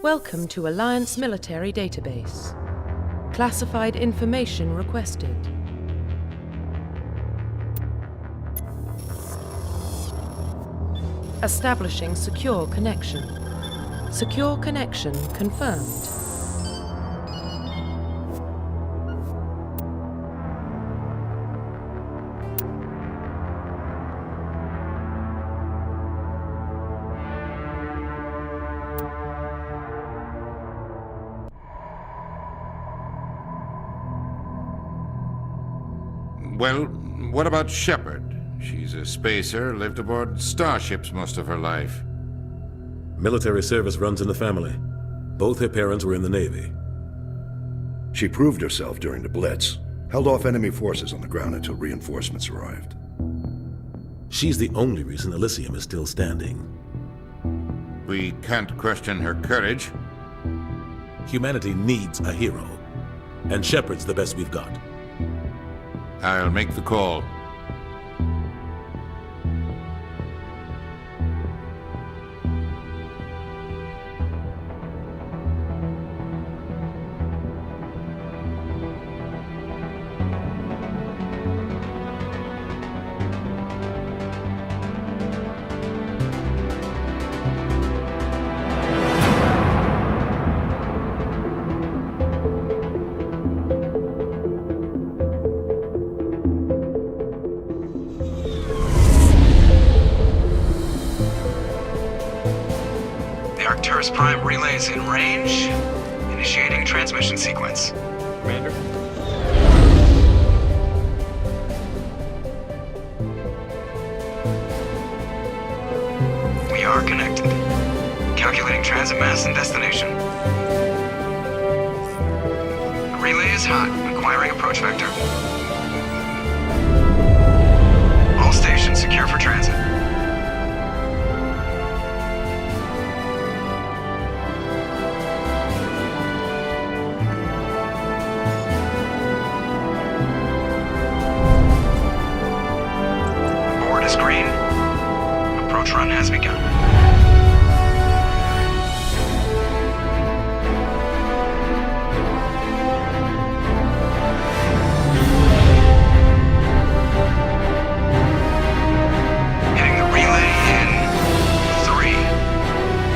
Welcome to Alliance Military Database. Classified information requested. Establishing secure connection. Secure connection confirmed. Well, what about Shepard? She's a spacer, lived aboard starships most of her life. Military service runs in the family. Both her parents were in the Navy. She proved herself during the Blitz, held off enemy forces on the ground until reinforcements arrived. She's the only reason Elysium is still standing. We can't question her courage. Humanity needs a hero, and Shepard's the best we've got. I'll make the call. Prime relays in range. Initiating transmission sequence. Commander? We are connected. Calculating transit mass and destination. The relay is hot. Acquiring approach vector. All stations secure for transit. Green. Approach run has begun. Hitting the relay in 3,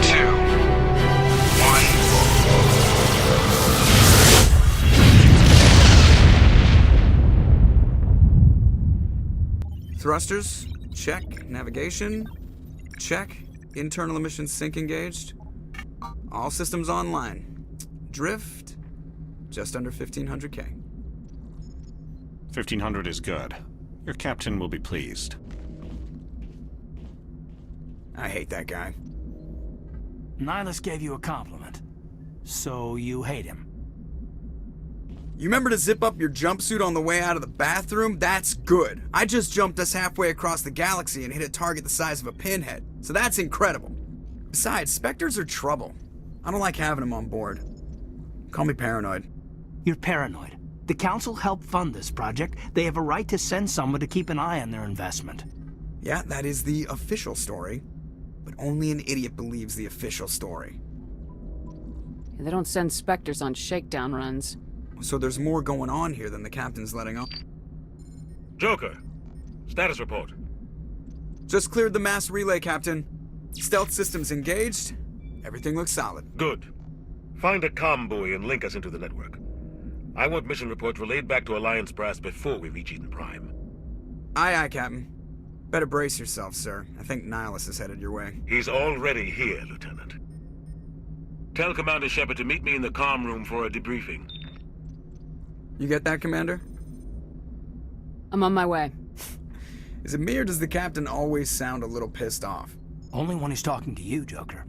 2, 1. Thrusters. Check. Navigation. Check. Internal emissions sync engaged. All systems online. Drift. Just under 1500K. 1500 is good. Your captain will be pleased. I hate that guy. Nihilus gave you a compliment. So you hate him. You remember to zip up your jumpsuit on the way out of the bathroom? That's good. I just jumped us halfway across the galaxy and hit a target the size of a pinhead. So that's incredible. Besides, Spectres are trouble. I don't like having them on board. Call me paranoid. You're paranoid. The Council helped fund this project. They have a right to send someone to keep an eye on their investment. Yeah, that is the official story. But only an idiot believes the official story. They don't send Spectres on shakedown runs. So there's more going on here than the captain's letting on. Joker, status report. Just cleared the mass relay, Captain. Stealth systems engaged. Everything looks solid. Good. Find a comm buoy and link us into the network. I want mission reports relayed back to Alliance Brass before we reach Eden Prime. Aye, aye, Captain. Better brace yourself, sir. I think Nihilus is headed your way. He's already here, Lieutenant. Tell Commander Shepard to meet me in the comm room for a debriefing. You get that, Commander? I'm on my way. Is it me or does the captain always sound a little pissed off? Only when he's talking to you, Joker.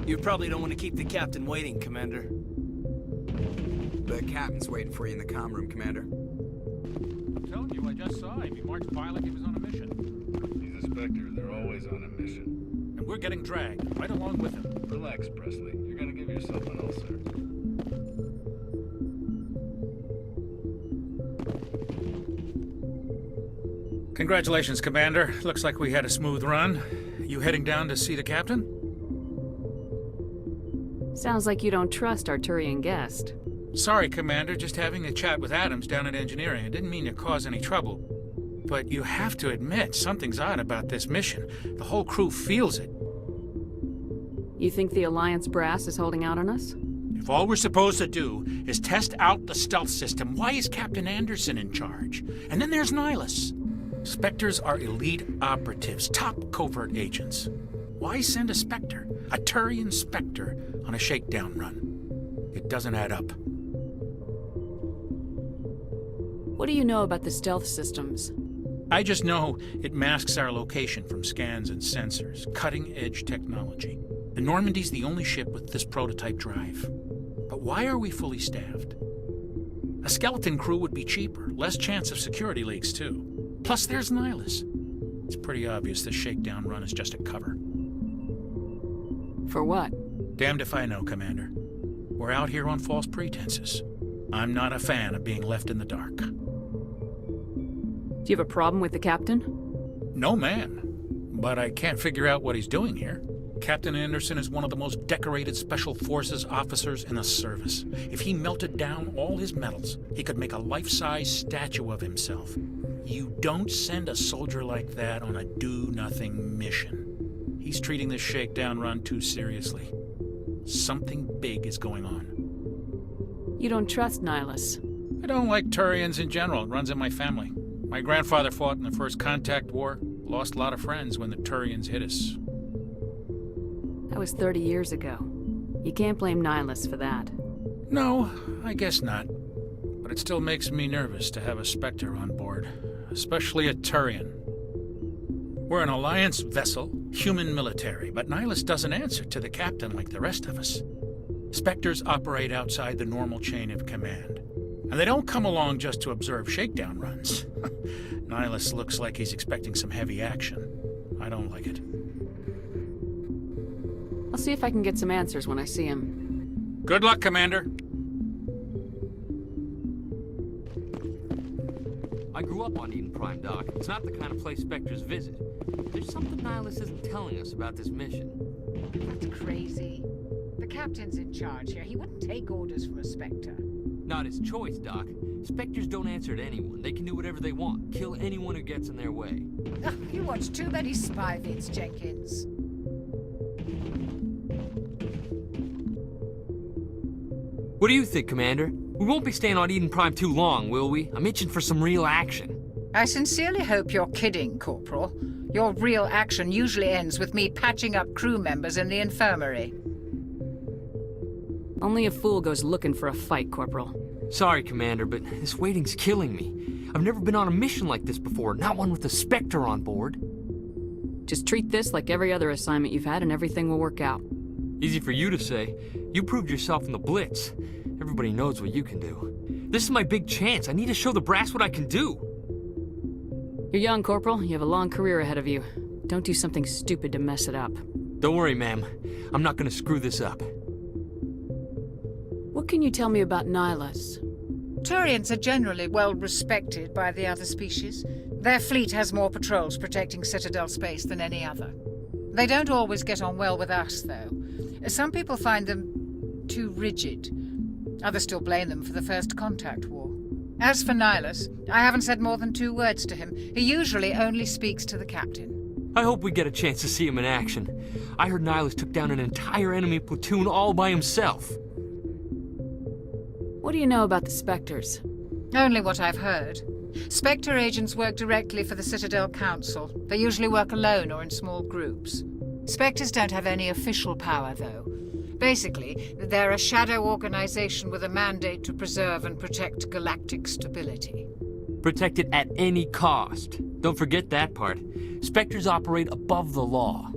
You probably don't want to keep the captain waiting, Commander. The captain's waiting for you in the comm room, Commander. I'm telling you, I just saw him. He marched by like he was on a mission. He's a Spectre. They're always on a mission. And we're getting dragged, right along with him. Relax, Presley. You're gonna give yourself an ulcer. Congratulations, Commander. Looks like we had a smooth run. You heading down to see the captain? Sounds like you don't trust our Turian guest. Sorry, Commander. Just having a chat with Adams down at engineering. I didn't mean to cause any trouble. But you have to admit, something's odd about this mission. The whole crew feels it. You think the Alliance brass is holding out on us? If all we're supposed to do is test out the stealth system, why is Captain Anderson in charge? And then there's Nihilus. Spectres are elite operatives, top covert agents. Why send a Spectre, a Turian Spectre, on a shakedown run? It doesn't add up. What do you know about the stealth systems? I just know it masks our location from scans and sensors, cutting-edge technology. The Normandy's the only ship with this prototype drive. But why are we fully staffed? A skeleton crew would be cheaper, less chance of security leaks, too. Plus, there's Nihilus. It's pretty obvious this shakedown run is just a cover. For what? Damned if I know, Commander. We're out here on false pretenses. I'm not a fan of being left in the dark. Do you have a problem with the captain? No, ma'am. But I can't figure out what he's doing here. Captain Anderson is one of the most decorated Special Forces officers in the service. If he melted down all his medals, he could make a life-size statue of himself. You don't send a soldier like that on a do-nothing mission. He's treating this shakedown run too seriously. Something big is going on. You don't trust Nihilus? I don't like Turians in general. It runs in my family. My grandfather fought in the First Contact War. Lost a lot of friends when the Turians hit us. That was 30 years ago. You can't blame Nihilus for that. No, I guess not. But it still makes me nervous to have a Spectre on board. Especially a Turian. We're an Alliance vessel, human military, but Nihilus doesn't answer to the captain like the rest of us. Spectres operate outside the normal chain of command. And they don't come along just to observe shakedown runs. Nihilus looks like he's expecting some heavy action. I don't like it. I'll see if I can get some answers when I see him. Good luck, Commander. I grew up on Eden Prime, Doc. It's not the kind of place Spectres visit. There's something Nihilus isn't telling us about this mission. That's crazy. The captain's in charge here. He wouldn't take orders from a Spectre. Not his choice, Doc. Spectres don't answer to anyone. They can do whatever they want. Kill anyone who gets in their way. You watch too many spy vids, Jenkins. What do you think, Commander? We won't be staying on Eden Prime too long, will we? I'm itching for some real action. I sincerely hope you're kidding, Corporal. Your real action usually ends with me patching up crew members in the infirmary. Only a fool goes looking for a fight, Corporal. Sorry, Commander, but this waiting's killing me. I've never been on a mission like this before, not one with a Spectre on board. Just treat this like every other assignment you've had and everything will work out. Easy for you to say. You proved yourself in the Blitz. Everybody knows what you can do. This is my big chance. I need to show the brass what I can do. You're young, Corporal. You have a long career ahead of you. Don't do something stupid to mess it up. Don't worry, ma'am. I'm not gonna screw this up. What can you tell me about Nihilus? Turians are generally well respected by the other species. Their fleet has more patrols protecting Citadel space than any other. They don't always get on well with us, though. Some people find them too rigid. Others still blame them for the First Contact War. As for Nihilus, I haven't said more than 2 words to him. He usually only speaks to the captain. I hope we get a chance to see him in action. I heard Nihilus took down an entire enemy platoon all by himself. What do you know about the Spectres? Only what I've heard. Spectre agents work directly for the Citadel Council. They usually work alone or in small groups. Spectres don't have any official power, though. Basically, they're a shadow organization with a mandate to preserve and protect galactic stability. Protect it at any cost. Don't forget that part. Spectres operate above the law.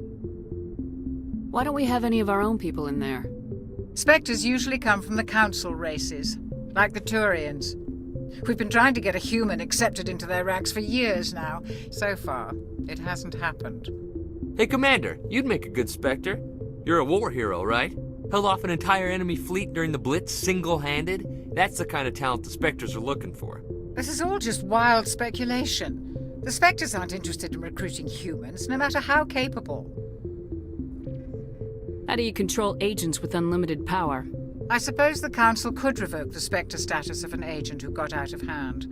Why don't we have any of our own people in there? Spectres usually come from the Council races, like the Turians. We've been trying to get a human accepted into their ranks for years now. So far, it hasn't happened. Hey, Commander, you'd make a good Spectre. You're a war hero, right? Held off an entire enemy fleet during the Blitz single-handed? That's the kind of talent the Spectres are looking for. This is all just wild speculation. The Spectres aren't interested in recruiting humans, no matter how capable. How do you control agents with unlimited power? I suppose the Council could revoke the Spectre status of an agent who got out of hand.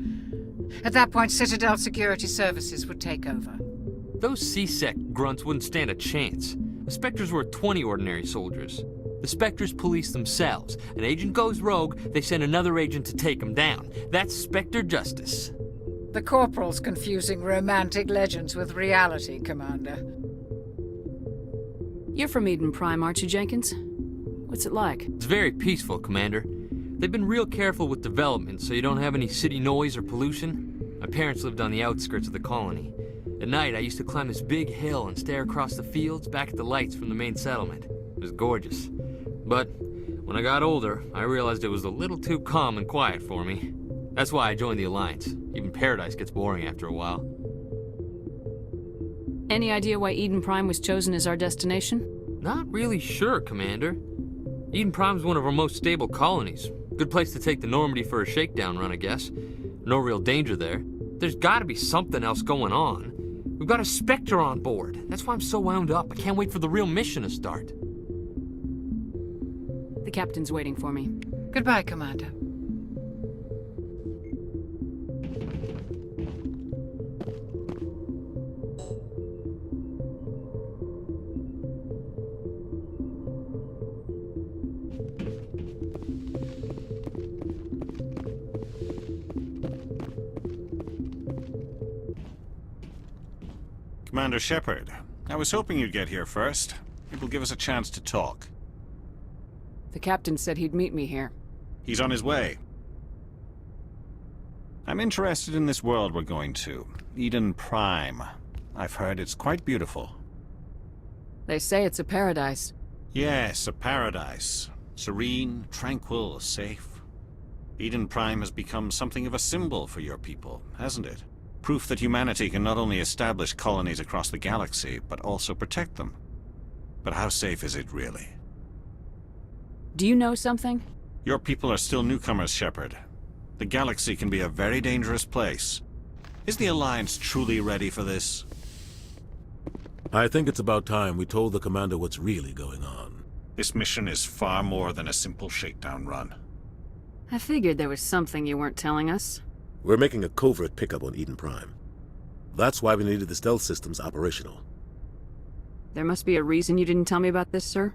At that point, Citadel Security Services would take over. Those C-Sec grunts wouldn't stand a chance. The Spectres were 20 ordinary soldiers. The Spectres police themselves. An agent goes rogue, they send another agent to take him down. That's Spectre justice. The Corporal's confusing romantic legends with reality, Commander. You're from Eden Prime, aren't you, Jenkins? What's it like? It's very peaceful, Commander. They've been real careful with development so you don't have any city noise or pollution. My parents lived on the outskirts of the colony. At night, I used to climb this big hill and stare across the fields back at the lights from the main settlement. It was gorgeous. But when I got older, I realized it was a little too calm and quiet for me. That's why I joined the Alliance. Even Paradise gets boring after a while. Any idea why Eden Prime was chosen as our destination? Not really sure, Commander. Eden Prime's one of our most stable colonies. Good place to take the Normandy for a shakedown run, I guess. No real danger there. There's gotta be something else going on. We've got a Spectre on board. That's why I'm so wound up. I can't wait for the real mission to start. The captain's waiting for me. Goodbye, Commander. Commander Shepard, I was hoping you'd get here first. It will give us a chance to talk. The captain said he'd meet me here. He's on his way. I'm interested in this world we're going to. Eden Prime. I've heard it's quite beautiful. They say it's a paradise. Yes, a paradise. Serene, tranquil, safe. Eden Prime has become something of a symbol for your people, hasn't it? Proof that humanity can not only establish colonies across the galaxy, but also protect them. But how safe is it really? Do you know something? Your people are still newcomers, Shepard. The galaxy can be a very dangerous place. Is the Alliance truly ready for this? I think it's about time we told the Commander what's really going on. This mission is far more than a simple shakedown run. I figured there was something you weren't telling us. We're making a covert pickup on Eden Prime. That's why we needed the stealth systems operational. There must be a reason you didn't tell me about this, sir?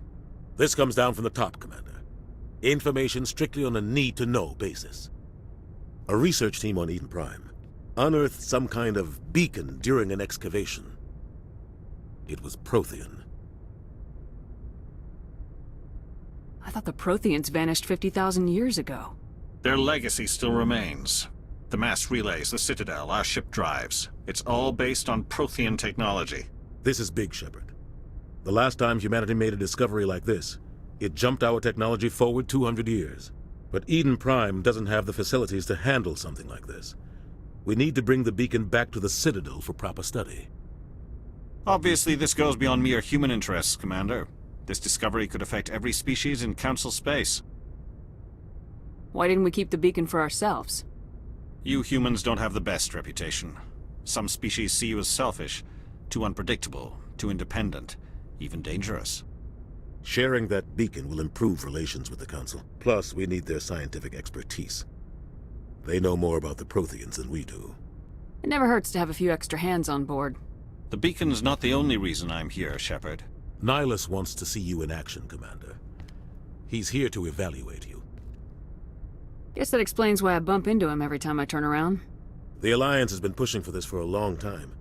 This comes down from the top, Commander. Information strictly on a need-to-know basis. A research team on Eden Prime unearthed some kind of beacon during an excavation. It was Prothean. I thought the Protheans vanished 50,000 years ago. Their legacy still remains. The mass relays, the Citadel, our ship drives. It's all based on Prothean technology. This is big, Shepard. The last time humanity made a discovery like this, it jumped our technology forward 200 years. But Eden Prime doesn't have the facilities to handle something like this. We need to bring the beacon back to the Citadel for proper study. Obviously, this goes beyond mere human interests, Commander. This discovery could affect every species in Council space. Why didn't we keep the beacon for ourselves? You humans don't have the best reputation. Some species see you as selfish, too unpredictable, too independent, even dangerous. Sharing that beacon will improve relations with the Council. Plus, we need their scientific expertise. They know more about the Protheans than we do. It never hurts to have a few extra hands on board. The beacon's not the only reason I'm here, Shepard. Nihilus wants to see you in action, Commander. He's here to evaluate you. Guess that explains why I bump into him every time I turn around. The Alliance has been pushing for this for a long time.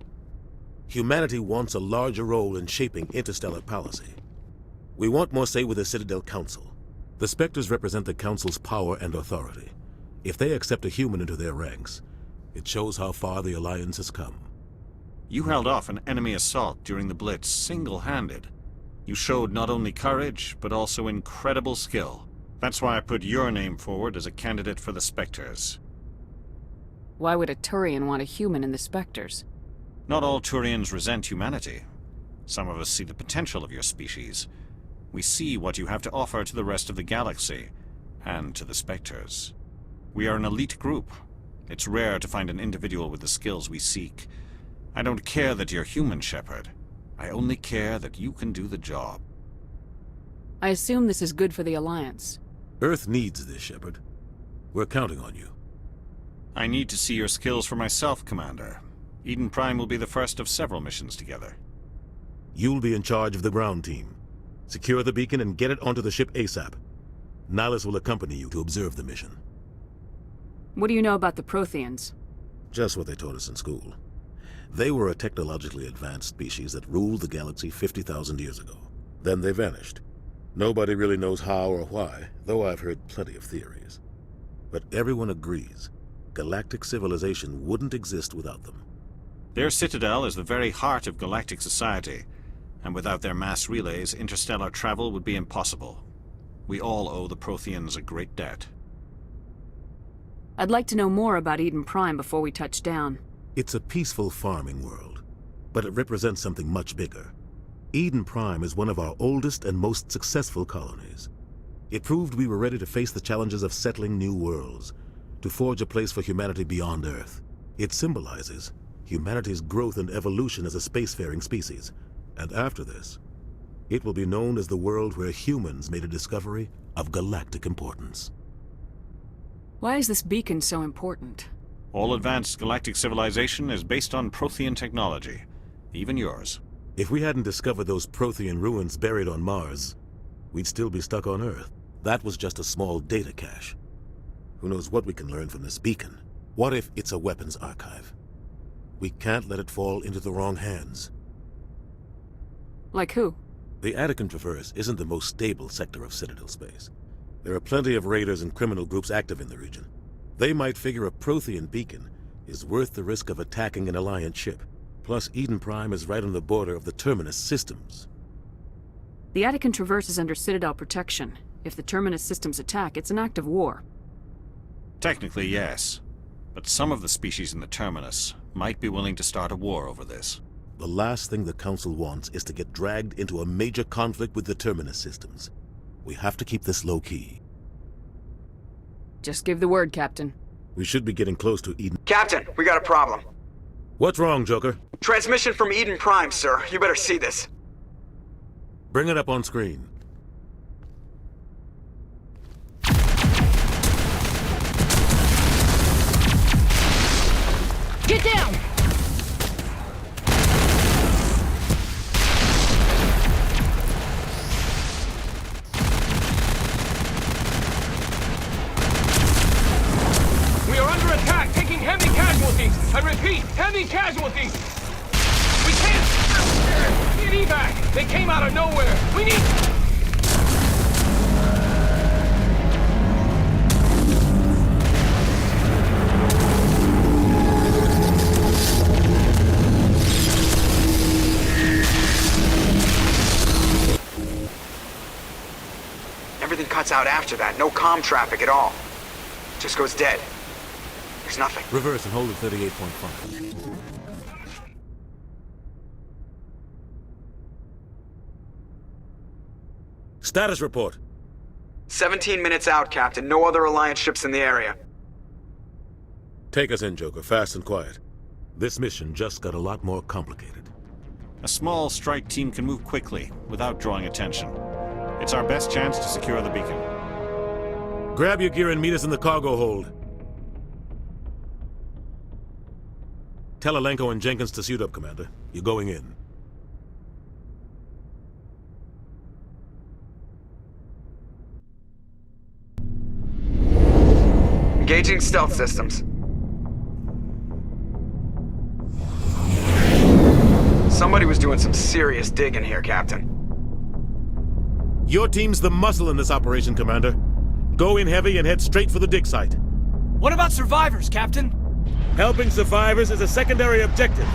Humanity wants a larger role in shaping interstellar policy. We want more say with the Citadel Council. The Spectres represent the Council's power and authority. If they accept a human into their ranks, it shows how far the Alliance has come. You held off an enemy assault during the Blitz single-handed. You showed not only courage, but also incredible skill. That's why I put your name forward as a candidate for the Spectres. Why would a Turian want a human in the Spectres? Not all Turians resent humanity. Some of us see the potential of your species. We see what you have to offer to the rest of the galaxy, and to the Spectres. We are an elite group. It's rare to find an individual with the skills we seek. I don't care that you're human, Shepard. I only care that you can do the job. I assume this is good for the Alliance. Earth needs this, Shepard. We're counting on you. I need to see your skills for myself, Commander. Eden Prime will be the first of several missions together. You'll be in charge of the ground team. Secure the beacon and get it onto the ship ASAP. Nihilus will accompany you to observe the mission. What do you know about the Protheans? Just what they taught us in school. They were a technologically advanced species that ruled the galaxy 50,000 years ago. Then they vanished. Nobody really knows how or why, though I've heard plenty of theories. But everyone agrees, galactic civilization wouldn't exist without them. Their citadel is the very heart of galactic society, and without their mass relays, interstellar travel would be impossible. We all owe the Protheans a great debt. I'd like to know more about Eden Prime before we touch down. It's a peaceful farming world, but it represents something much bigger. Eden Prime is one of our oldest and most successful colonies. It proved we were ready to face the challenges of settling new worlds, to forge a place for humanity beyond Earth. It symbolizes humanity's growth and evolution as a spacefaring species. And after this, it will be known as the world where humans made a discovery of galactic importance. Why is this beacon so important? All advanced galactic civilization is based on Prothean technology, even yours. If we hadn't discovered those Prothean ruins buried on Mars, we'd still be stuck on Earth. That was just a small data cache. Who knows what we can learn from this beacon? What if it's a weapons archive? We can't let it fall into the wrong hands. Like who? The Attican Traverse isn't the most stable sector of Citadel space. There are plenty of raiders and criminal groups active in the region. They might figure a Prothean beacon is worth the risk of attacking an Alliance ship. Plus, Eden Prime is right on the border of the Terminus systems. The Attican Traverse is under Citadel protection. If the Terminus systems attack, it's an act of war. Technically, yes. But some of the species in the Terminus might be willing to start a war over this. The last thing the Council wants is to get dragged into a major conflict with the Terminus systems. We have to keep this low-key. Just give the word, Captain. We should be getting close to Eden. Captain, we got a problem. What's wrong, Joker? Transmission from Eden Prime, sir. You better see this. Bring it up on screen. Get down! We are under attack, taking heavy casualties. I repeat, heavy casualties. We can't get evac. They came out of nowhere. We need... Everything cuts out after that. No comm traffic at all. Just goes dead. There's nothing. Reverse and hold at 38.5. Status report. 17 minutes out, Captain. No other Alliance ships in the area. Take us in, Joker, fast and quiet. This mission just got a lot more complicated. A small strike team can move quickly, without drawing attention. It's our best chance to secure the beacon. Grab your gear and meet us in the cargo hold. Tell Alenko and Jenkins to suit up, Commander. You're going in. Engaging stealth systems. Somebody was doing some serious digging here, Captain. Your team's the muscle in this operation, Commander. Go in heavy and head straight for the dig site. What about survivors, Captain? Helping survivors is a secondary objective.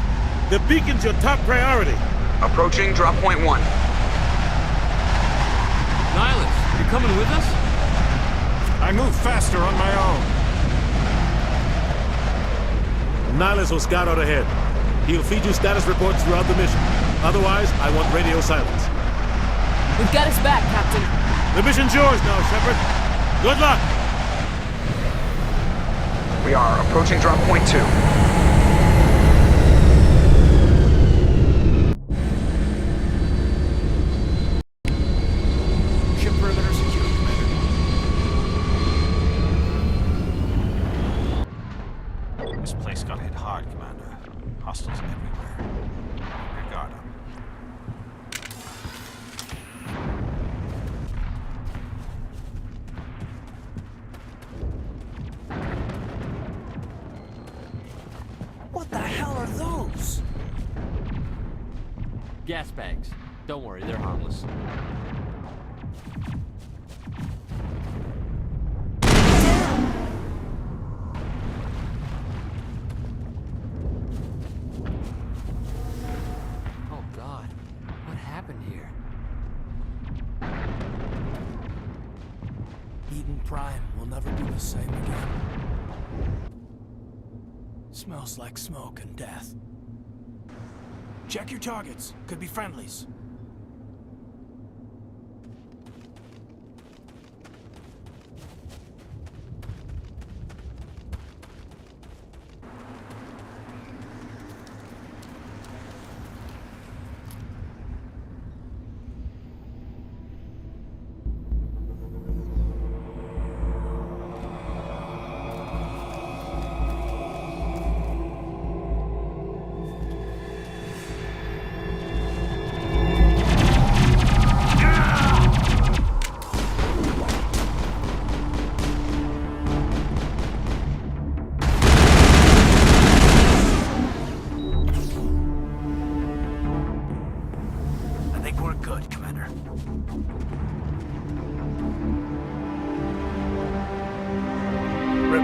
The beacon's your top priority. Approaching drop point 1. Nihilus, you coming with us? I move faster on my own. Nihilus will scout out ahead. He'll feed you status reports throughout the mission. Otherwise, I want radio silence. We've got his back, Captain. The mission's yours now, Shepard. Good luck! We are approaching drop point 2. Ship perimeter secure, Commander. This place got hit hard, Commander. Hostiles everywhere. Your guard up. What the hell are those? Gas bags. Don't worry, they're harmless. Oh God, what happened here? Eden Prime will never be the same again. Smells like smoke and death. Check your targets. Could be friendlies.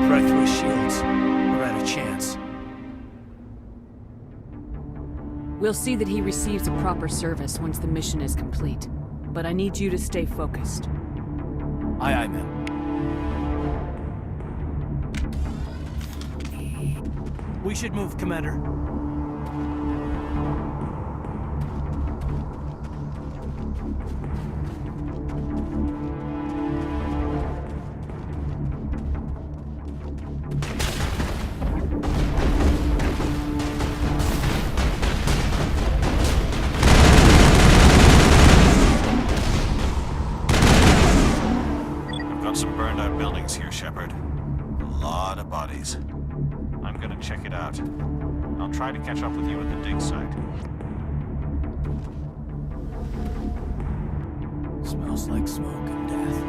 Right through his shields. We're at a chance. We'll see that he receives a proper service once the mission is complete. But I need you to stay focused. Aye, aye, ma'am. We should move, Commander. Some burned out buildings here, Shepard. A lot of bodies. I'm gonna check it out. I'll try to catch up with you at the dig site. Smells like smoke and death.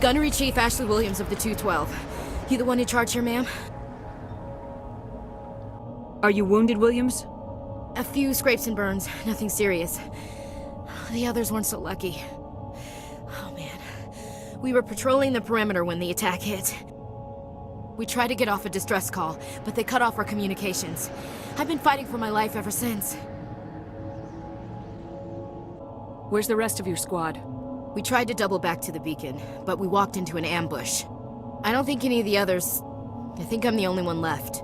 Gunnery Chief Ashley Williams of the 212. You the one in charge here, ma'am? Are you wounded, Williams? A few scrapes and burns, nothing serious. The others weren't so lucky. Oh man. We were patrolling the perimeter when the attack hit. We tried to get off a distress call, but they cut off our communications. I've been fighting for my life ever since. Where's the rest of your squad? We tried to double back to the beacon, but we walked into an ambush. I don't think any of the others... I think I'm the only one left.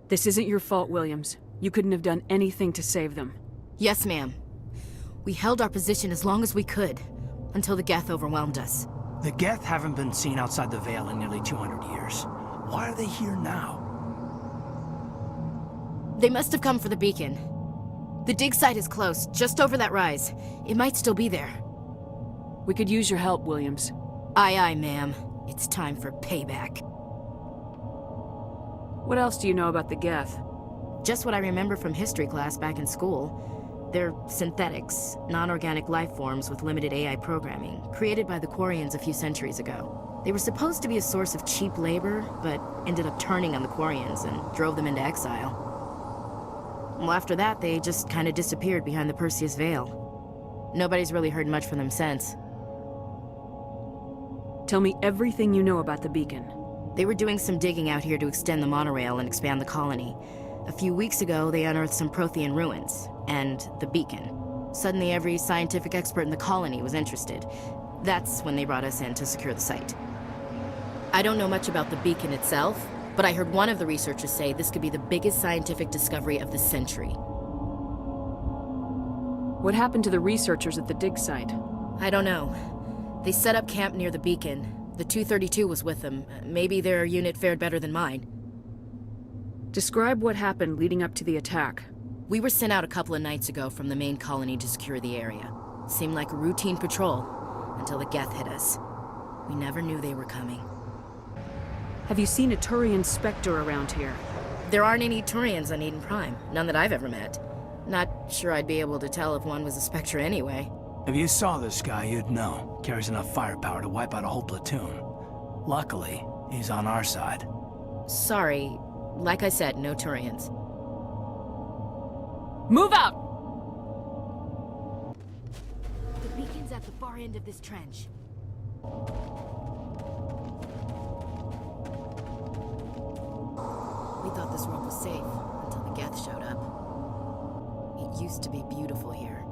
This isn't your fault, Williams. You couldn't have done anything to save them. Yes, ma'am. We held our position as long as we could, until the Geth overwhelmed us. The Geth haven't been seen outside the Veil in nearly 200 years. Why are they here now? They must have come for the beacon. The dig site is close, just over that rise. It might still be there. We could use your help, Williams. Aye, aye, ma'am. It's time for payback. What else do you know about the Geth? Just what I remember from history class back in school. They're synthetics, non-organic life forms with limited AI programming, created by the Quarians a few centuries ago. They were supposed to be a source of cheap labor, but ended up turning on the Quarians and drove them into exile. Well, after that, they just kind of disappeared behind the Perseus Veil. Nobody's really heard much from them since. Tell me everything you know about the beacon. They were doing some digging out here to extend the monorail and expand the colony. A few weeks ago, they unearthed some Prothean ruins, and the beacon. Suddenly, every scientific expert in the colony was interested. That's when they brought us in to secure the site. I don't know much about the beacon itself, but I heard one of the researchers say this could be the biggest scientific discovery of the century. What happened to the researchers at the dig site? I don't know. They set up camp near the beacon. The 232 was with them. Maybe their unit fared better than mine. Describe what happened leading up to the attack. We were sent out a couple of nights ago from the main colony to secure the area. Seemed like a routine patrol, until the Geth hit us. We never knew they were coming. Have you seen a Turian Spectre around here? There aren't any Turians on Eden Prime. None that I've ever met. Not sure I'd be able to tell if one was a Spectre anyway. If you saw this guy, you'd know. Carries enough firepower to wipe out a whole platoon. Luckily, he's on our side. Sorry. Like I said, no Turians. Move out! The beacon's at the far end of this trench. We thought this world was safe until the Geth showed up. It used to be beautiful here.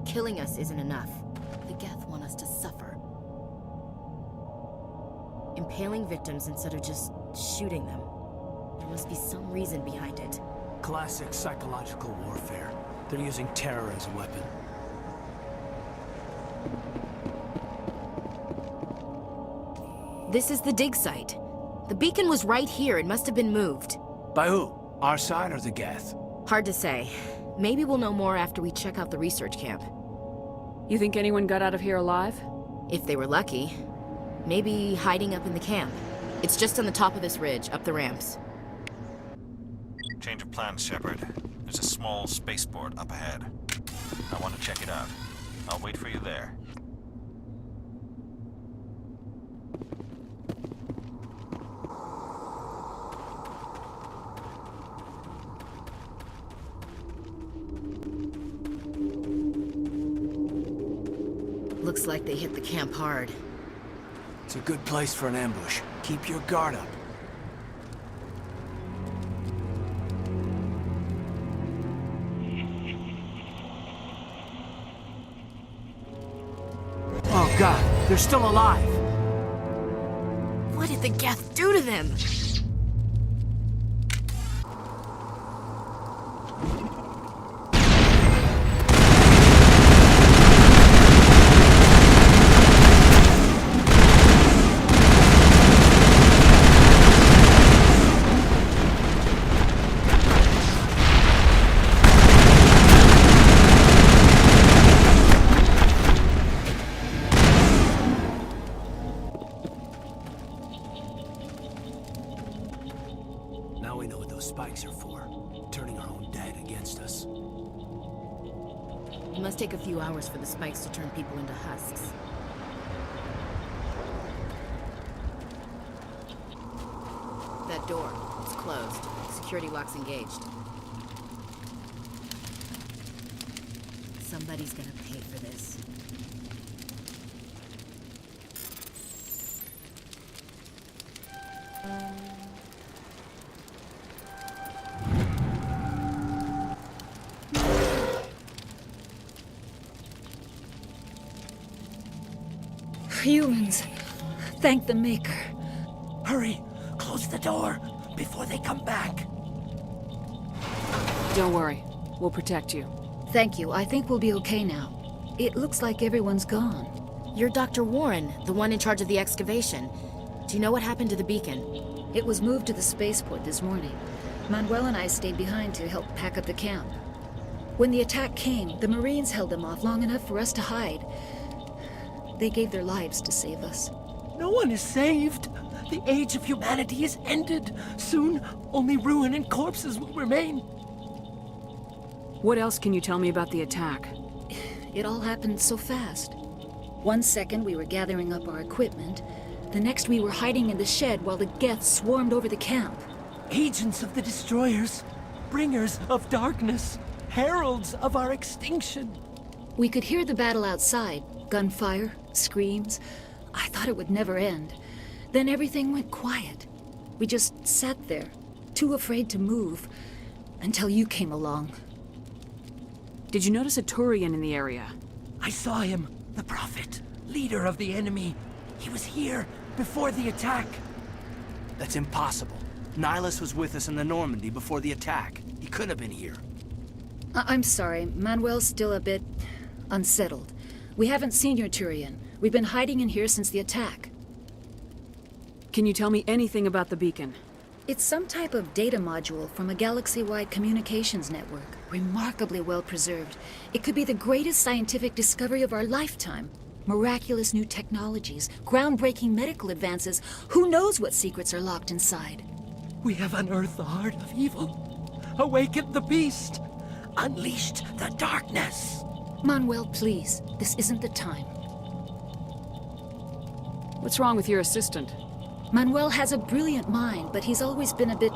Killing us isn't enough. The Geth want us to suffer. Impaling victims instead of just shooting them. There must be some reason behind it. Classic psychological warfare. They're using terror as a weapon. This is the dig site. The beacon was right here. It must have been moved. By who? Our side or the Geth? Hard to say. Maybe we'll know more after we check out the research camp. You think anyone got out of here alive? If they were lucky. Maybe hiding up in the camp. It's just on the top of this ridge, up the ramps. Change of plans, Shepard. There's a small spaceport up ahead. I want to check it out. I'll wait for you there. Looks like they hit the camp hard. It's a good place for an ambush. Keep your guard up. Oh God, they're still alive! What did the Geth do to them? It must take a few hours for the spikes to turn people into husks. closed. Security lock's engaged. Somebody's gonna pay for this. Humans. Thank the Maker. Hurry, close the door before they come back. Don't worry. We'll protect you. Thank you. I think we'll be okay now. It looks like everyone's gone. You're Dr. Warren, the one in charge of the excavation. Do you know what happened to the beacon? It was moved to the spaceport this morning. Manuel and I stayed behind to help pack up the camp. When the attack came, the Marines held them off long enough for us to hide. They gave their lives to save us. No one is saved. The age of humanity is ended. Soon, only ruin and corpses will remain. What else can you tell me about the attack? It all happened so fast. 1 second we were gathering up our equipment. The next we were hiding in the shed while the Geths swarmed over the camp. Agents of the Destroyers. Bringers of darkness. Heralds of our extinction. We could hear the battle outside. Gunfire, screams. I thought it would never end. Then everything went quiet. We just sat there, too afraid to move, until you came along. Did you notice a Turian in the area? I saw him, the Prophet, leader of the enemy. He was here before the attack. That's impossible. Nihilus was with us in the Normandy before the attack. He couldn't have been here. I'm sorry, Manuel's still a bit unsettled. We haven't seen your Turian. We've been hiding in here since the attack. Can you tell me anything about the beacon? It's some type of data module from a galaxy-wide communications network. Remarkably well preserved. It could be the greatest scientific discovery of our lifetime. Miraculous new technologies, groundbreaking medical advances. Who knows what secrets are locked inside? We have unearthed the heart of evil, awakened the beast, unleashed the darkness. Manuel, please. This isn't the time. What's wrong with your assistant? Manuel has a brilliant mind, but he's always been a bit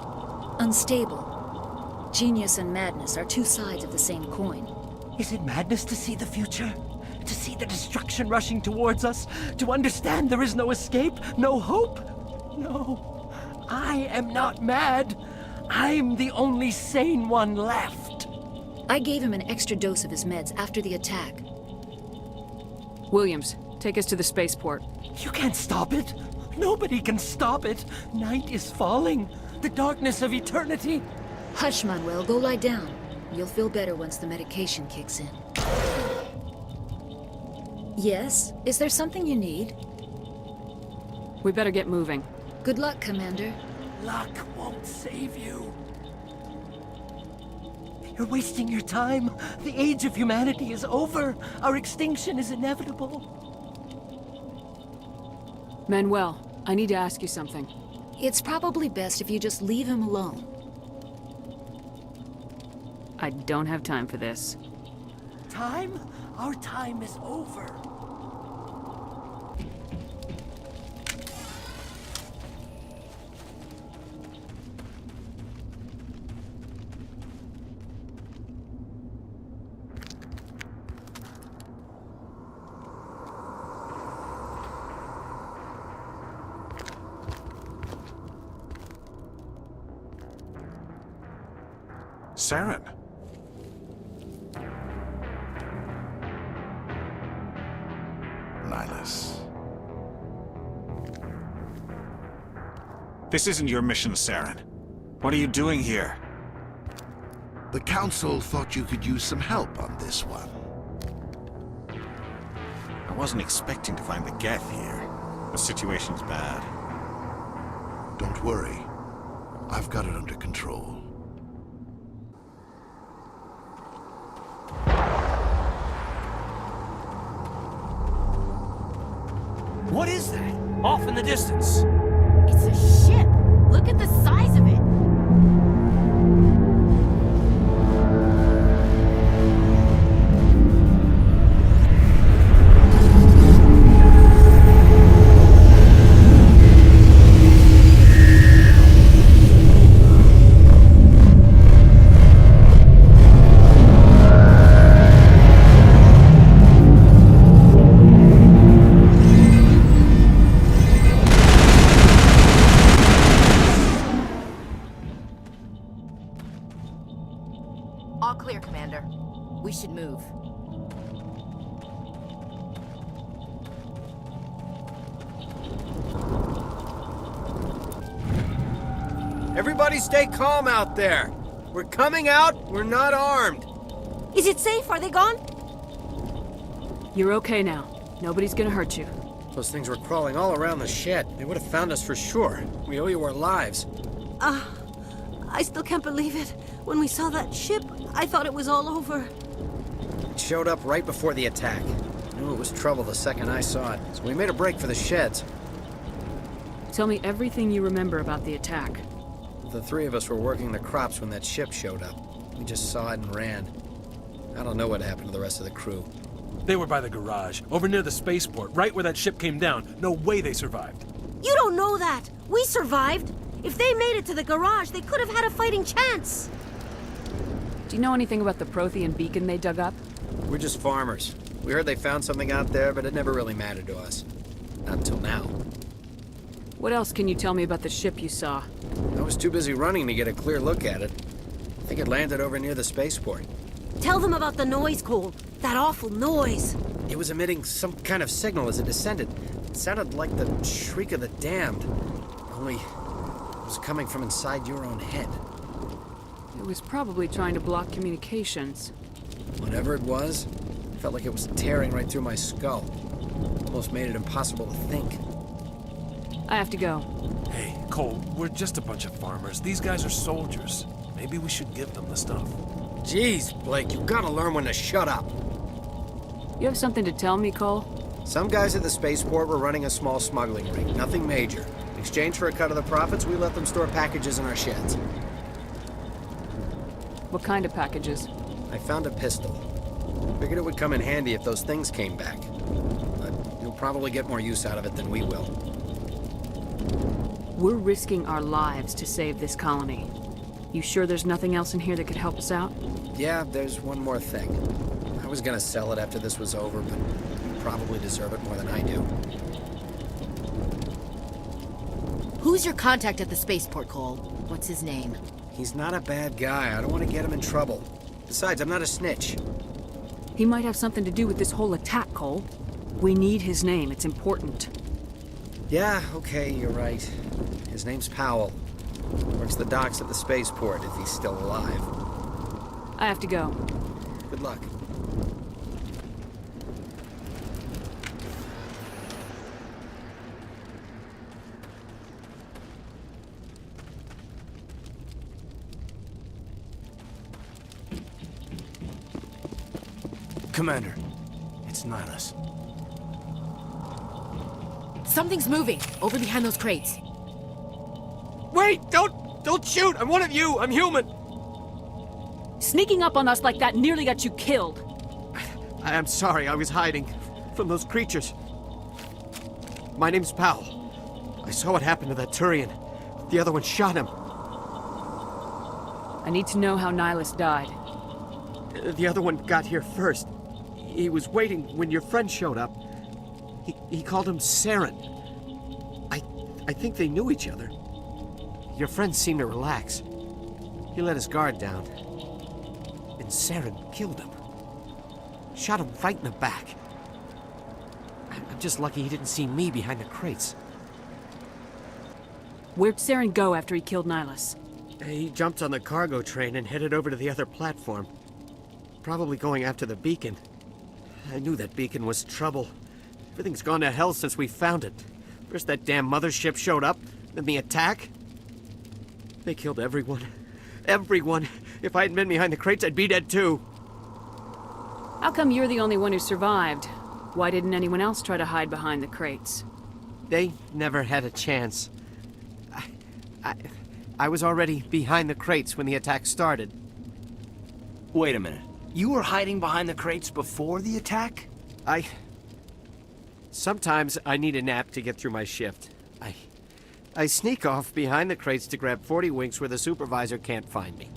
unstable. Genius and madness are two sides of the same coin. Is it madness to see the future? To see the destruction rushing towards us? To understand there is no escape? No hope? No. I am not mad. I'm the only sane one left. I gave him an extra dose of his meds after the attack. Williams, take us to the spaceport. You can't stop it. Nobody can stop it. Night is falling. The darkness of eternity. Hush, Manuel. Go lie down. You'll feel better once the medication kicks in. Yes? Is there something you need? We better get moving. Good luck, Commander. Luck won't save you. You're wasting your time. The age of humanity is over. Our extinction is inevitable. Manuel, I need to ask you something. It's probably best if you just leave him alone. I don't have time for this. Time? Our time is over. Saren. Nihilus. This isn't your mission, Saren. What are you doing here? The Council thought you could use some help on this one. I wasn't expecting to find the Geth here. The situation's bad. Don't worry. I've got it under control. What is that? Off in the distance. It's a ship. Look at the size of it. Everybody stay calm out there. We're coming out, we're not armed. Is it safe? Are they gone? You're okay now. Nobody's gonna hurt you. Those things were crawling all around the shed. They would have found us for sure. We owe you our lives. I still can't believe it. When we saw that ship, I thought it was all over. It showed up right before the attack. I knew it was trouble the second I saw it, so we made a break for the sheds. Tell me everything you remember about the attack. The three of us were working the crops when that ship showed up. We just saw it and ran. I don't know what happened to the rest of the crew. They were by the garage, over near the spaceport, right where that ship came down. No way they survived. You don't know that. We survived. If they made it to the garage, they could have had a fighting chance. Do you know anything about the Prothean beacon they dug up? We're just farmers. We heard they found something out there, but it never really mattered to us. Not until now. What else can you tell me about the ship you saw? I was too busy running to get a clear look at it. I think it landed over near the spaceport. Tell them about the noise, Cole. That awful noise. It was emitting some kind of signal as it descended. It sounded like the shriek of the damned. Only it was coming from inside your own head. It was probably trying to block communications. Whatever it was, it felt like it was tearing right through my skull. Almost made it impossible to think. I have to go. Hey, Cole, we're just a bunch of farmers. These guys are soldiers. Maybe we should give them the stuff. Jeez, Blake, you gotta learn when to shut up. You have something to tell me, Cole? Some guys at the spaceport were running a small smuggling ring, nothing major. In exchange for a cut of the profits, we let them store packages in our sheds. What kind of packages? I found a pistol. Figured it would come in handy if those things came back. But you'll probably get more use out of it than we will. We're risking our lives to save this colony. You sure there's nothing else in here that could help us out? Yeah, there's one more thing. I was gonna sell it after this was over, but you probably deserve it more than I do. Who's your contact at the spaceport, Cole? What's his name? He's not a bad guy. I don't want to get him in trouble. Besides, I'm not a snitch. He might have something to do with this whole attack, Cole. We need his name. It's important. Yeah, okay, you're right. His name's Powell. Works the docks at the spaceport if he's still alive. I have to go. Good luck. Commander, it's Nihilus. Something's moving, over behind those crates. Wait! Don't shoot! I'm one of you! I'm human! Sneaking up on us like that nearly got you killed. I'm sorry, I was hiding from those creatures. My name's Powell. I saw what happened to that Turian. The other one shot him. I need to know how Nihilus died. The other one got here first. He was waiting when your friend showed up. He called him Saren. I think they knew each other. Your friend seemed to relax. He let his guard down. And Saren killed him. Shot him right in the back. I'm just lucky he didn't see me behind the crates. Where'd Saren go after he killed Nihilus? He jumped on the cargo train and headed over to the other platform. Probably going after the beacon. I knew that beacon was trouble. Everything's gone to hell since we found it. First that damn mothership showed up, then the attack. They killed everyone. Everyone. If I hadn't been behind the crates, I'd be dead too. How come you're the only one who survived? Why didn't anyone else try to hide behind the crates? They never had a chance. I was already behind the crates when the attack started. Wait a minute. You were hiding behind the crates before the attack? Sometimes I need a nap to get through my shift. I sneak off behind the crates to grab 40 winks where the supervisor can't find me.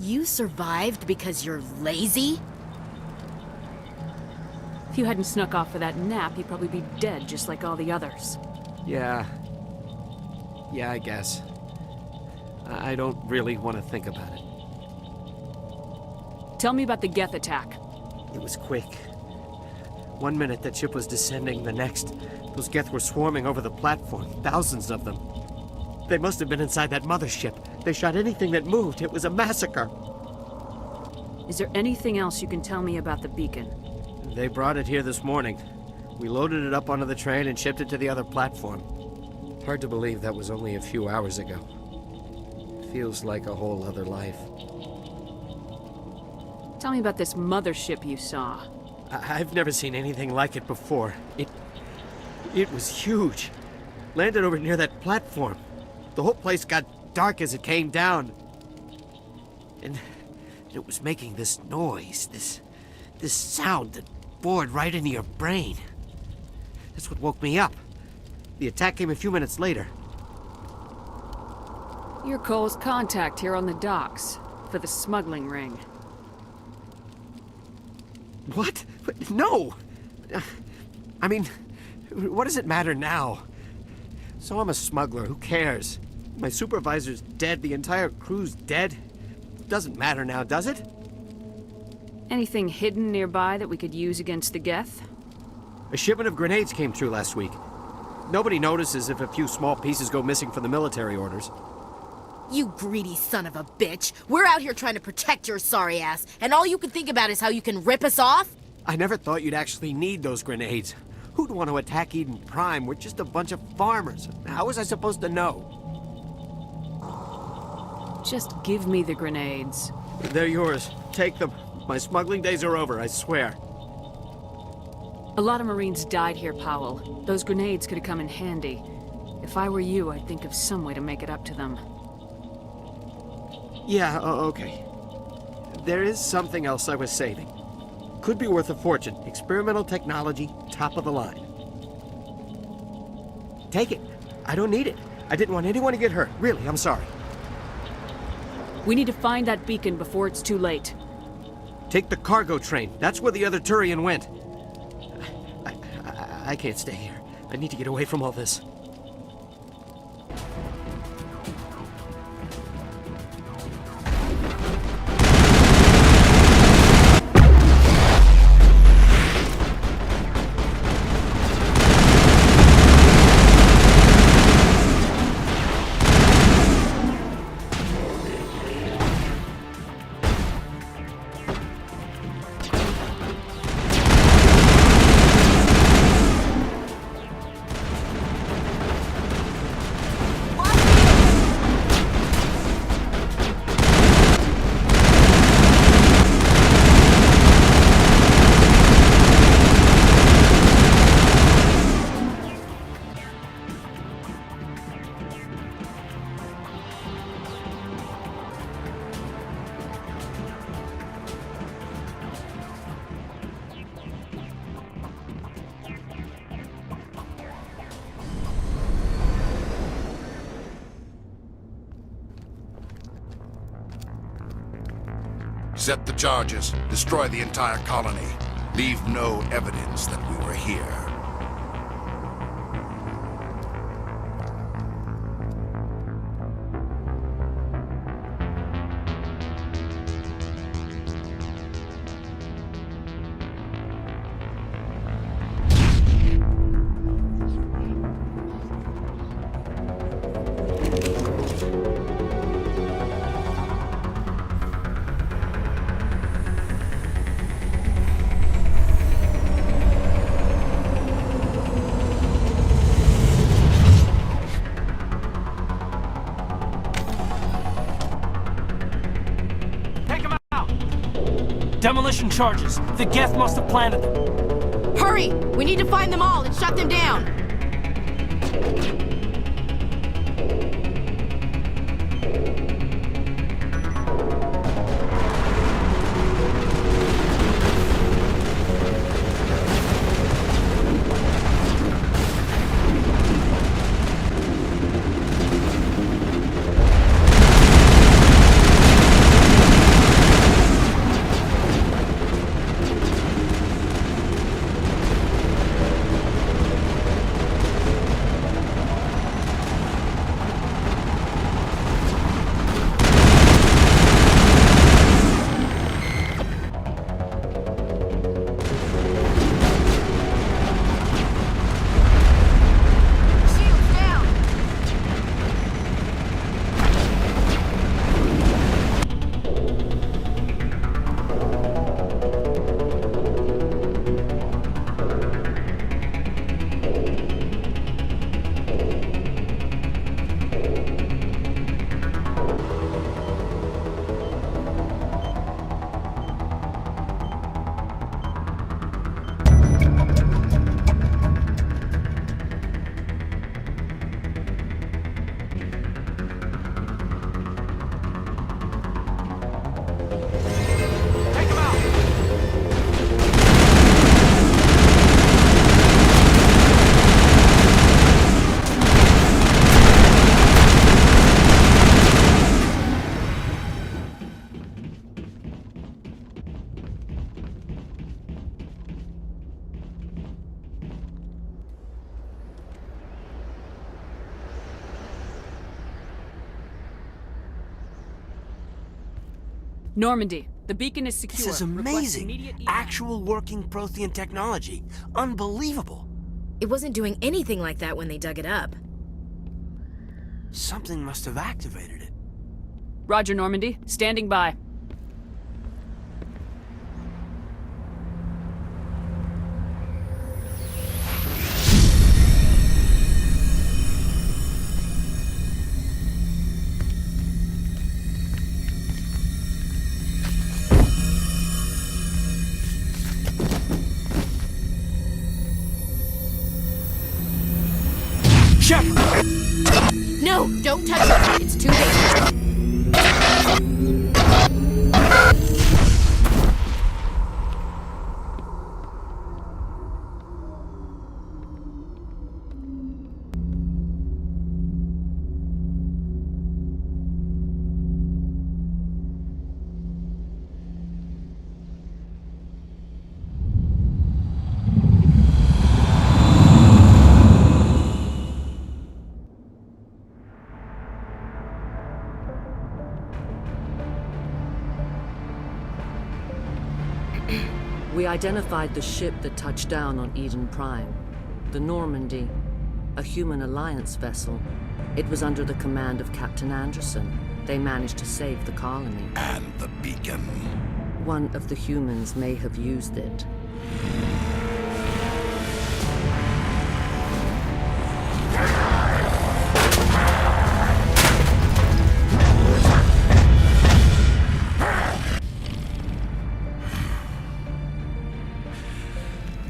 You survived because you're lazy? If you hadn't snuck off for that nap, you'd probably be dead just like all the others. Yeah, I guess. I don't really want to think about it. Tell me about the Geth attack. It was quick. 1 minute that ship was descending, the next, those Geth were swarming over the platform, thousands of them. They must have been inside that mothership. They shot anything that moved. It was a massacre. Is there anything else you can tell me about the beacon? They brought it here this morning. We loaded it up onto the train and shipped it to the other platform. Hard to believe that was only a few hours ago. Feels like a whole other life. Tell me about this mothership you saw. I've never seen anything like it before. It was huge. Landed over near that platform. The whole place got dark as it came down. And it was making this noise, this sound that bored right into your brain. That's what woke me up. The attack came a few minutes later. You're Cole's contact here on the docks for the smuggling ring. What? No! I mean, what does it matter now? So I'm a smuggler, who cares? My supervisor's dead, the entire crew's dead. Doesn't matter now, does it? Anything hidden nearby that we could use against the Geth? A shipment of grenades came through last week. Nobody notices if a few small pieces go missing from the military orders. You greedy son of a bitch. We're out here trying to protect your sorry ass, and all you can think about is how you can rip us off? I never thought you'd actually need those grenades. Who'd want to attack Eden Prime? We're just a bunch of farmers. How was I supposed to know? Just give me the grenades. They're yours. Take them. My smuggling days are over, I swear. A lot of Marines died here, Powell. Those grenades could have come in handy. If I were you, I'd think of some way to make it up to them. Yeah, okay. There is something else I was saving. Could be worth a fortune. Experimental technology, top of the line. Take it. I don't need it. I didn't want anyone to get hurt. Really, I'm sorry. We need to find that beacon before it's too late. Take the cargo train. That's where the other Turian went. I can't stay here. I need to get away from all this. Set the charges. Destroy the entire colony. Leave no evidence that we were here. Demolition charges. The Geth must have planted them. Hurry! We need to find them all and shut them down! Normandy, the beacon is secure. This is Request amazing. immediate evac. Actual working Prothean technology. Unbelievable. It wasn't doing anything like that when they dug it up. Something must have activated it. Roger, Normandy. Standing by. Shepard! No, don't touch it. It's too dangerous. We identified the ship that touched down on Eden Prime. The Normandy, a human alliance vessel. It was under the command of Captain Anderson. They managed to save the colony. And the beacon. One of the humans may have used it.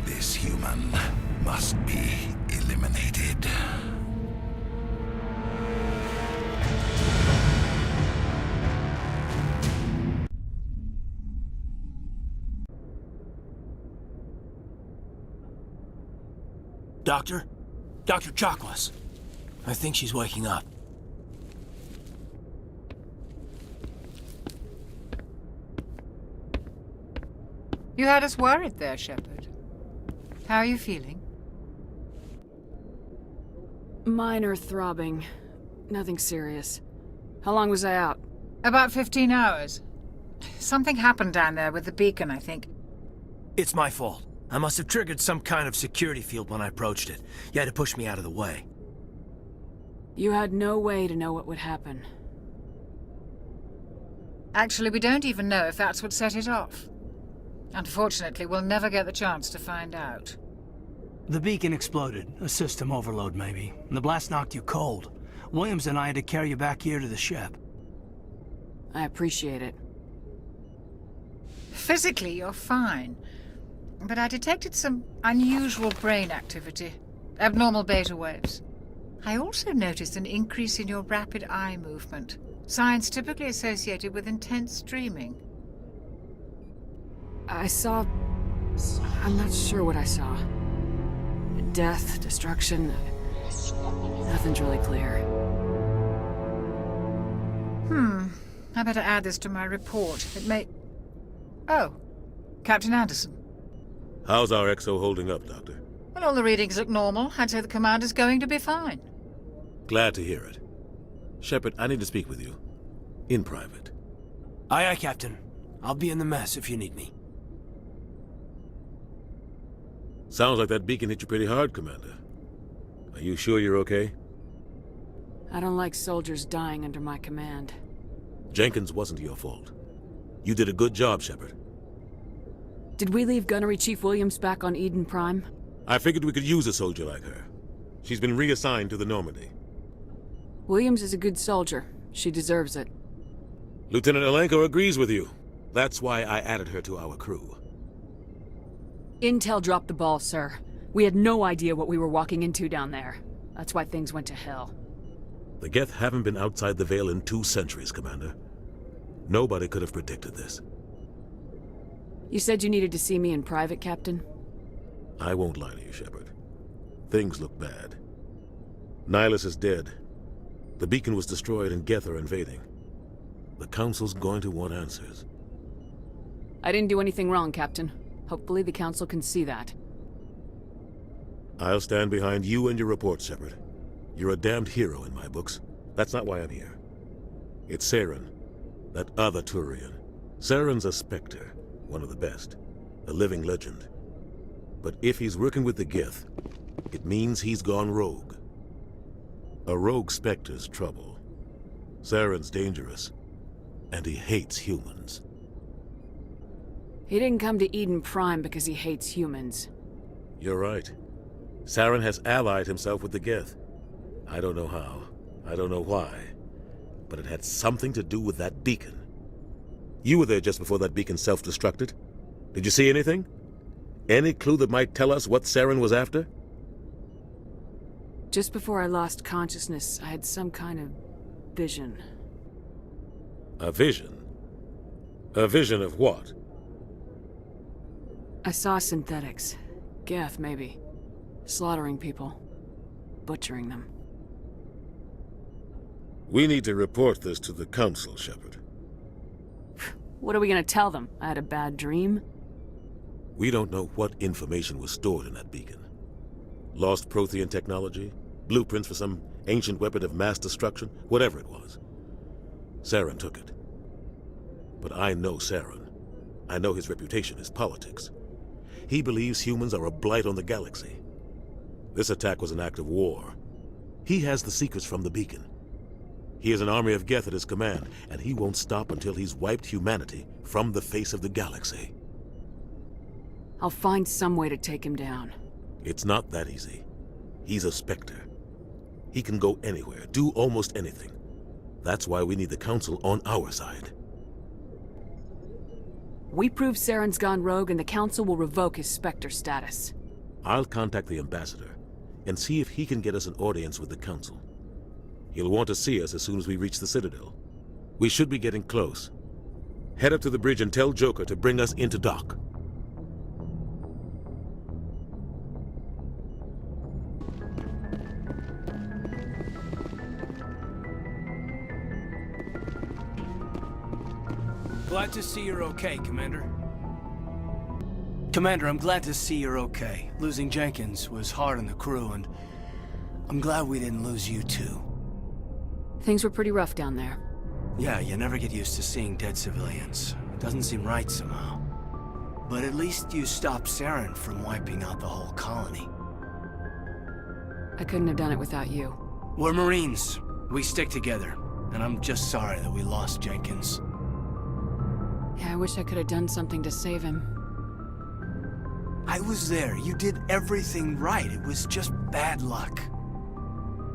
This human must be eliminated. Doctor? Dr. Chakwas. I think she's waking up. You had us worried there, Shepard. How are you feeling? Minor throbbing. Nothing serious. How long was I out? About 15 hours. Something happened down there with the beacon, I think. It's my fault. I must have triggered some kind of security field when I approached it. You had to push me out of the way. You had no way to know what would happen. Actually, we don't even know if that's what set it off. Unfortunately, we'll never get the chance to find out. The beacon exploded. A system overload, maybe. And the blast knocked you cold. Williams and I had to carry you back here to the ship. I appreciate it. Physically, you're fine. But I detected some unusual brain activity. Abnormal beta waves. I also noticed an increase in your rapid eye movement. Signs typically associated with intense dreaming. I saw... I'm not sure what I saw. Death, destruction... Nothing's really clear. I better add this to my report. It may... Oh, Captain Anderson. How's our XO holding up, Doctor? Well, all the readings look normal. I'd say the commander's going to be fine. Glad to hear it. Shepard, I need to speak with you. In private. Aye, Captain. I'll be in the mess if you need me. Sounds like that beacon hit you pretty hard, Commander. Are you sure you're okay? I don't like soldiers dying under my command. Jenkins wasn't your fault. You did a good job, Shepard. Did we leave Gunnery Chief Williams back on Eden Prime? I figured we could use a soldier like her. She's been reassigned to the Normandy. Williams is a good soldier. She deserves it. Lieutenant Alenko agrees with you. That's why I added her to our crew. Intel dropped the ball, sir. We had no idea what we were walking into down there. That's why things went to hell. The Geth haven't been outside the Veil in 2 centuries, Commander. Nobody could have predicted this. You said you needed to see me in private, Captain? I won't lie to you, Shepard. Things look bad. Nihilus is dead. The beacon was destroyed and Geth are invading. The Council's going to want answers. I didn't do anything wrong, Captain. Hopefully the Council can see that. I'll stand behind you and your report, Shepard. You're a damned hero in my books. That's not why I'm here. It's Saren, that other Turian. Saren's a Spectre, one of the best, a living legend. But if he's working with the Gith, it means he's gone rogue. A rogue Spectre's trouble. Saren's dangerous, and he hates humans. He didn't come to Eden Prime because he hates humans. You're right. Saren has allied himself with the Gith. I don't know how, I don't know why, but it had something to do with that beacon. You were there just before that beacon self-destructed. Did you see anything? Any clue that might tell us what Saren was after? Just before I lost consciousness, I had some kind of vision. A vision? A vision of what? I saw synthetics. Geth, maybe. Slaughtering people. Butchering them. We need to report this to the Council, Shepard. What are we gonna tell them? I had a bad dream? We don't know what information was stored in that beacon. Lost Prothean technology? Blueprints for some ancient weapon of mass destruction? Whatever it was. Saren took it. But I know Saren. I know his reputation is politics. He believes humans are a blight on the galaxy. This attack was an act of war. He has the secrets from the beacon. He has an army of Geth at his command, and he won't stop until he's wiped humanity from the face of the galaxy. I'll find some way to take him down. It's not that easy. He's a Spectre. He can go anywhere, do almost anything. That's why we need the Council on our side. We prove Saren's gone rogue and the Council will revoke his Spectre status. I'll contact the Ambassador and see if he can get us an audience with the Council. He'll want to see us as soon as we reach the Citadel. We should be getting close. Head up to the bridge and tell Joker to bring us into dock. Glad to see you're okay, Commander. Commander, I'm glad to see you're okay. Losing Jenkins was hard on the crew, and I'm glad we didn't lose you too. Things were pretty rough down there. Yeah, you never get used to seeing dead civilians. It doesn't seem right somehow. But at least you stopped Saren from wiping out the whole colony. I couldn't have done it without you. We're Marines. We stick together. And I'm just sorry that we lost Jenkins. Yeah, I wish I could have done something to save him. I was there. You did everything right. It was just bad luck.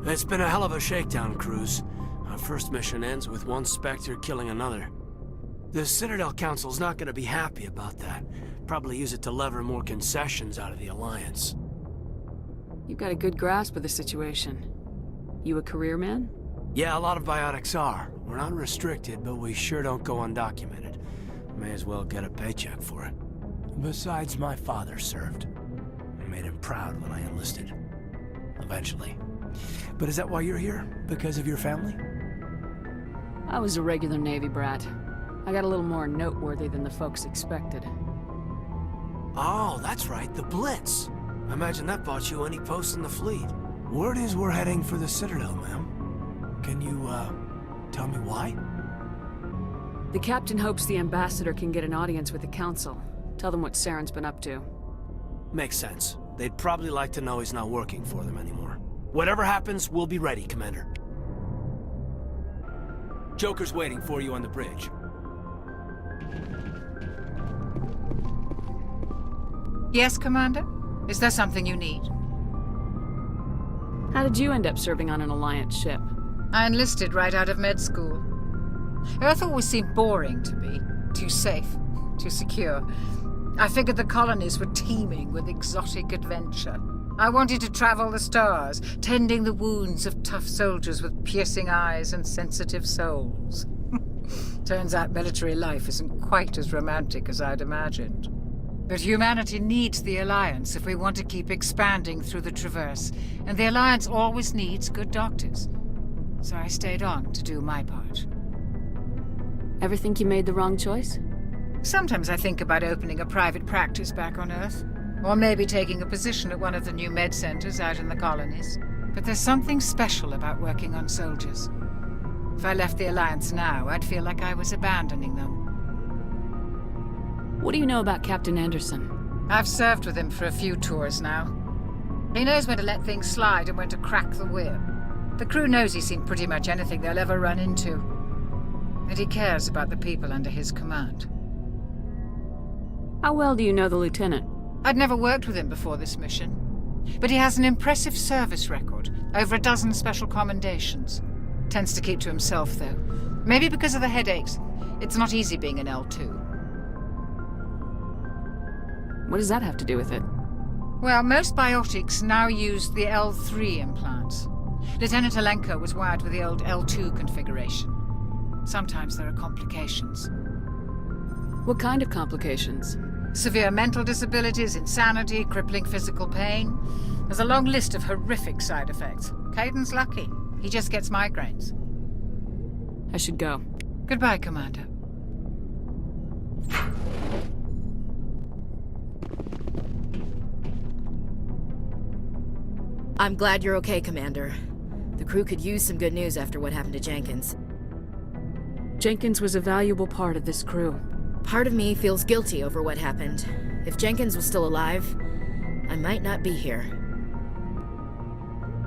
It's been a hell of a shakedown, Cruz. Our first mission ends with one Spectre killing another. The Citadel Council's not going to be happy about that. Probably use it to lever more concessions out of the Alliance. You've got a good grasp of the situation. You a career man? Yeah, a lot of biotics are. We're not restricted, but we sure don't go undocumented. May as well get a paycheck for it. Besides, my father served. I made him proud when I enlisted. Eventually. But is that why you're here? Because of your family? I was a regular Navy brat. I got a little more noteworthy than the folks expected. Oh, that's right, the Blitz. I imagine that bought you any posts in the fleet. Word is we're heading for the Citadel, ma'am. Can you, tell me why? The captain hopes the Ambassador can get an audience with the Council. Tell them what Saren's been up to. Makes sense. They'd probably like to know he's not working for them anymore. Whatever happens, we'll be ready, Commander. Joker's waiting for you on the bridge. Yes, Commander? Is there something you need? How did you end up serving on an Alliance ship? I enlisted right out of med school. Earth always seemed boring to me. Too safe, too secure. I figured the colonies were teeming with exotic adventure. I wanted to travel the stars, tending the wounds of tough soldiers with piercing eyes and sensitive souls. Turns out military life isn't quite as romantic as I'd imagined. But humanity needs the Alliance if we want to keep expanding through the Traverse, and the Alliance always needs good doctors. So I stayed on to do my part. Ever think you made the wrong choice? Sometimes I think about opening a private practice back on Earth. Or maybe taking a position at one of the new med centers out in the colonies. But there's something special about working on soldiers. If I left the Alliance now, I'd feel like I was abandoning them. What do you know about Captain Anderson? I've served with him for a few tours now. He knows when to let things slide and when to crack the whip. The crew knows he's seen pretty much anything they'll ever run into. And he cares about the people under his command. How well do you know the lieutenant? I'd never worked with him before this mission. But he has an impressive service record, over a dozen special commendations. Tends to keep to himself, though. Maybe because of the headaches. It's not easy being an L2. What does that have to do with it? Well, most biotics now use the L3 implants. Lieutenant Alenko was wired with the old L2 configuration. Sometimes there are complications. What kind of complications? Severe mental disabilities, insanity, crippling physical pain. There's a long list of horrific side effects. Caden's lucky. He just gets migraines. I should go. Goodbye, Commander. I'm glad you're okay, Commander. The crew could use some good news after what happened to Jenkins. Jenkins was a valuable part of this crew. Part of me feels guilty over what happened. If Jenkins was still alive, I might not be here.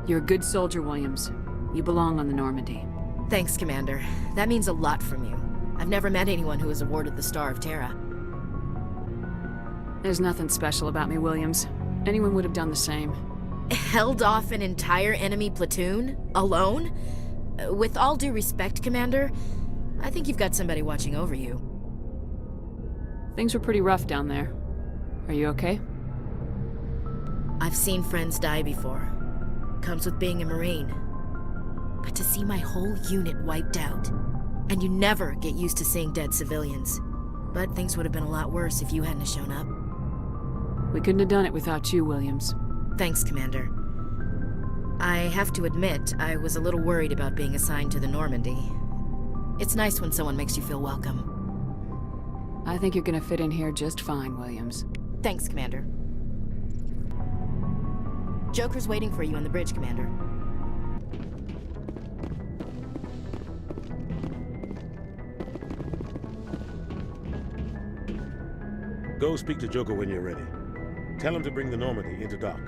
You're a good soldier, Williams. You belong on the Normandy. Thanks, Commander. That means a lot from you. I've never met anyone who was awarded the Star of Terra. There's nothing special about me, Williams. Anyone would have done the same. Held off an entire enemy platoon? Alone? With all due respect, Commander, I think you've got somebody watching over you. Things were pretty rough down there. Are you okay? I've seen friends die before. Comes with being a Marine. But to see my whole unit wiped out, and you never get used to seeing dead civilians. But things would have been a lot worse if you hadn't shown up. We couldn't have done it without you, Williams. Thanks, Commander. I have to admit, I was a little worried about being assigned to the Normandy. It's nice when someone makes you feel welcome. I think you're gonna fit in here just fine, Williams. Thanks, Commander. Joker's waiting for you on the bridge, Commander. Go speak to Joker when you're ready. Tell him to bring the Normandy into dock.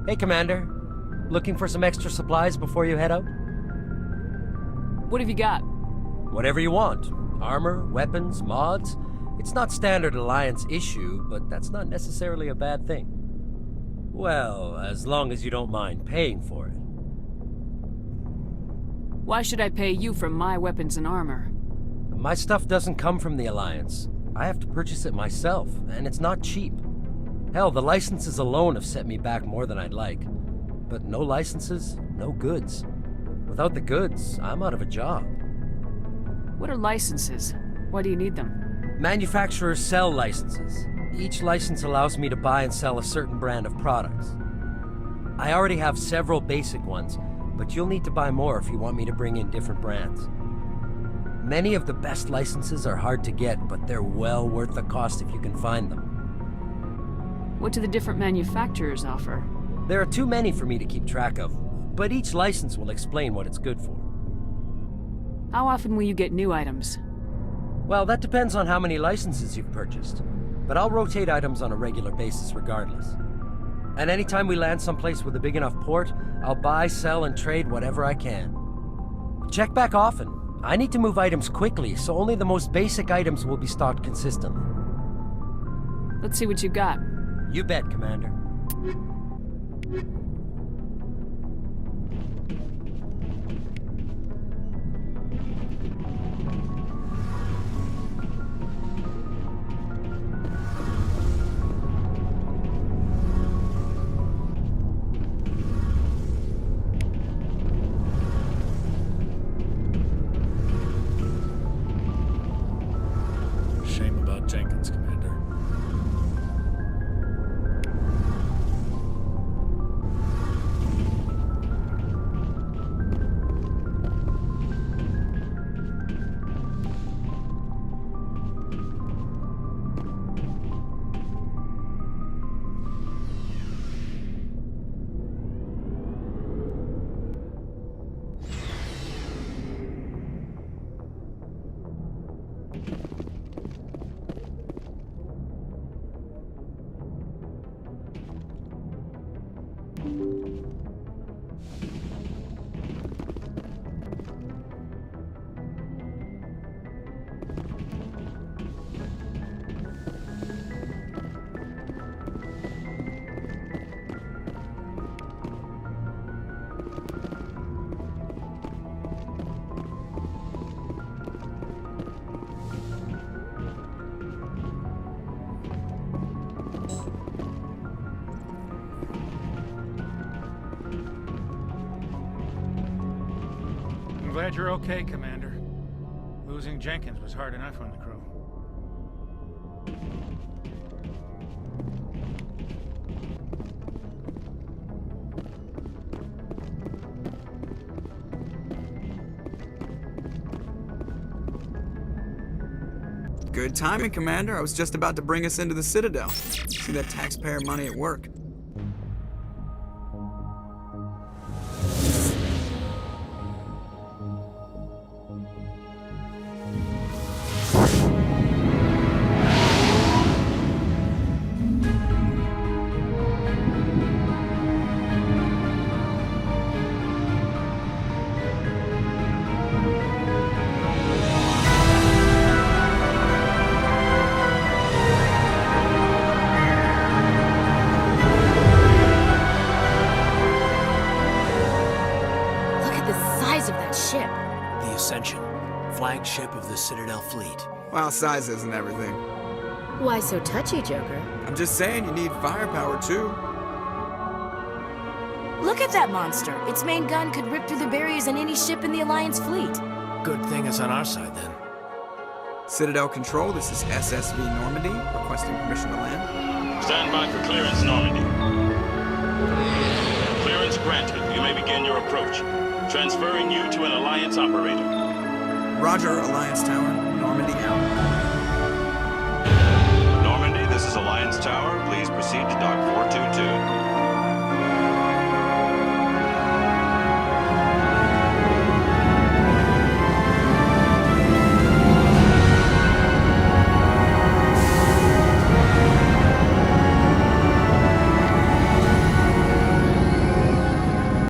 Hey, Commander. Looking for some extra supplies before you head out? What have you got? Whatever you want. Armor, weapons, mods. It's not standard Alliance issue, but that's not necessarily a bad thing. Well, as long as you don't mind paying for it. Why should I pay you for my weapons and armor? My stuff doesn't come from the Alliance. I have to purchase it myself, and it's not cheap. Hell, the licenses alone have set me back more than I'd like. But no licenses, no goods. Without the goods, I'm out of a job. What are licenses? Why do you need them? Manufacturers sell licenses. Each license allows me to buy and sell a certain brand of products. I already have several basic ones, but you'll need to buy more if you want me to bring in different brands. Many of the best licenses are hard to get, but they're well worth the cost if you can find them. What do the different manufacturers offer? There are too many for me to keep track of, but each license will explain what it's good for. How often will you get new items? Well, that depends on how many licenses you've purchased, but I'll rotate items on a regular basis regardless. And anytime we land someplace with a big enough port, I'll buy, sell, and trade whatever I can. Check back often. I need to move items quickly, so only the most basic items will be stocked consistently. Let's see what you got. You bet, Commander. Shame about Jenkins, Commander. I'm glad you're okay, Commander. Losing Jenkins was hard enough on the crew. Good timing, Commander. I was just about to bring us into the Citadel. See that taxpayer money at work. Flagship of the Citadel fleet. Well, size isn't everything. Why so touchy, Joker? I'm just saying you need firepower, too. Look at that monster. Its main gun could rip through the barriers in any ship in the Alliance fleet. Good thing it's on our side, then. Citadel Control, this is SSV Normandy, requesting permission to land. Stand by for clearance, Normandy. Clearance granted. You may begin your approach. Transferring you to an Alliance operator. Roger, Alliance Tower.